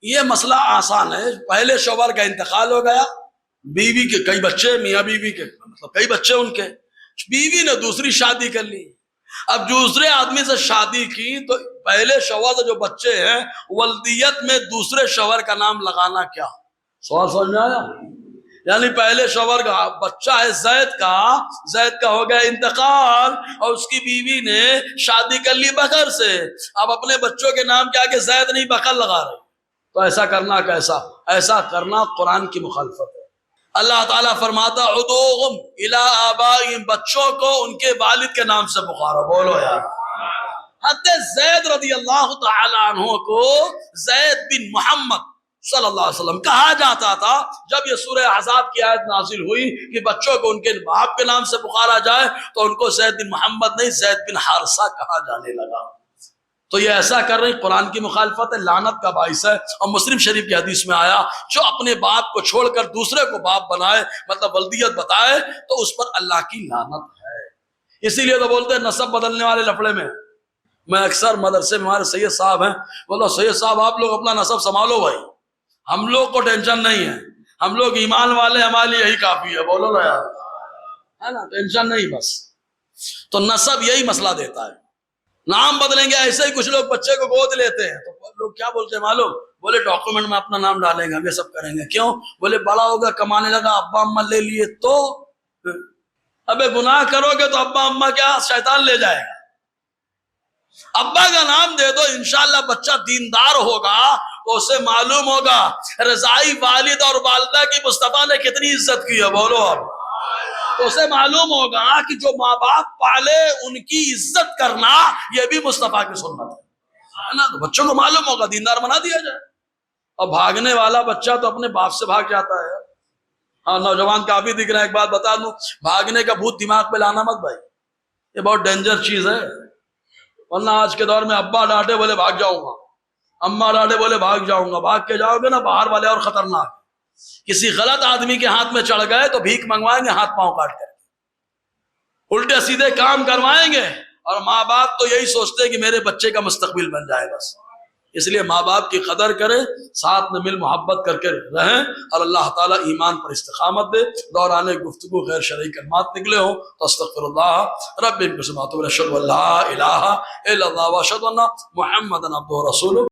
یہ مسئلہ آسان ہے. پہلے شوہر کا انتقال ہو گیا, بیوی کے کئی بچے, میاں بیوی کے مطلب کئی بچے ان کے, بیوی نے دوسری شادی کر لی. اب دوسرے آدمی سے شادی کی تو پہلے شوہر سے جو بچے ہیں ولدیت میں دوسرے شوہر کا نام لگانا کیا؟ سوال سمجھ میں آیا؟ یعنی پہلے شوہر کا بچہ ہے زید کا ہو گیا انتقال, اور اس کی بیوی نے شادی کر لی بکر سے. اب اپنے بچوں کے نام کے آگے زید نہیں بکر لگا رہے, تو ایسا کرنا کیسا؟ ایسا کرنا قرآن کی مخالفت ہے. اللہ تعالیٰ فرماتا عدوہم الی آبائہم, بچوں کو ان کے والد کے نام سے پکارو. بولو یار. حضرت زید رضی اللہ تعالی عنہ کو زید بن محمد صلی اللہ علیہ وسلم کہا جاتا تھا. جب یہ سورہ احزاب کی آیت نازل ہوئی کہ بچوں کو ان کے باپ کے نام سے پکارا جائے تو ان کو زید بن محمد نہیں زید بن حارثہ کہا جانے لگا. تو یہ ایسا کر رہے قرآن کی مخالفت ہے, لعنت کا باعث ہے. اور مسلم شریف کی حدیث میں آیا جو اپنے باپ کو چھوڑ کر دوسرے کو باپ بنائے, مطلب ولدیت بتائے, تو اس پر اللہ کی لعنت ہے. اسی لیے تو بولتے ہیں نسب بدلنے والے لفڑے میں. میں اکثر مدرسے میں ہمارے سید صاحب ہیں, بولو سید صاحب آپ لوگ اپنا نسب سنبھالو بھائی, ہم لوگ کو ٹینشن نہیں ہے, ہم لوگ ایمان والے, ہمارے لیے یہی کافی ہے. بولو نا یار, ہے نا, ٹینشن نہیں بس. تو نسب یہی مسئلہ دیتا ہے. نام بدلیں گے, ایسے ہی کچھ لوگ بچے کو گود لیتے ہیں تو لوگ کیا بولتے ہیں معلوم, بولے ڈاکومنٹ میں اپنا نام ڈالیں گے, ہم یہ سب کریں گے. کیوں؟ بولے بڑا ہوگا کمانے لگا, ابا اماں لے لیے تو. ابے گناہ کرو گے تو ابا اماں کیا شیطان لے جائے گا. ابا کا نام دے دو, انشاءاللہ بچہ دیندار ہوگا تو اسے معلوم ہوگا رضائی والد اور والدہ کی مصطفیٰ نے کتنی عزت کی ہے. بولو اب. تو اسے معلوم ہوگا کہ جو ماں باپ پالے ان کی عزت کرنا یہ بھی مصطفیٰ کی سنت ہے نا. تو بچوں کو معلوم ہوگا, دیندار بنا دیا جائے. اور بھاگنے والا بچہ تو اپنے باپ سے بھاگ جاتا ہے. ہاں, نوجوان کافی دکھ رہا ہے. ایک بات بتا دوں, بھاگنے کا بھوت دماغ پہ لانا مت بھائی, یہ بہت ڈینجر چیز ہے. ورنہ آج کے دور میں ابا ڈانٹے بولے بھاگ جاؤں گا, اماں ڈانٹے بولے بھاگ جاؤں گا. بھاگ کے جاؤ گے نا, باہر والے اور خطرناک. کسی غلط آدمی کے ہاتھ میں چڑھ گئے تو بھیک منگوائیں گے ہاتھ پاؤں کاٹ کر, الٹے سیدھے کام کروائیں گے. اور ماں باپ تو یہی سوچتے ہیں کہ میرے بچے کا مستقبل بن جائے بس. اس لیے ماں باپ کی قدر کریں, ساتھ میں مل محبت کر کے رہیں, اور اللہ تعالیٰ ایمان پر استقامت دے. دوران گفتگو غیر شرعی کلمات نکلے ہوں تو استغفر اللہ رب اشهد ان لا اله الا الله واشهد ان محمدا عبده ورسوله.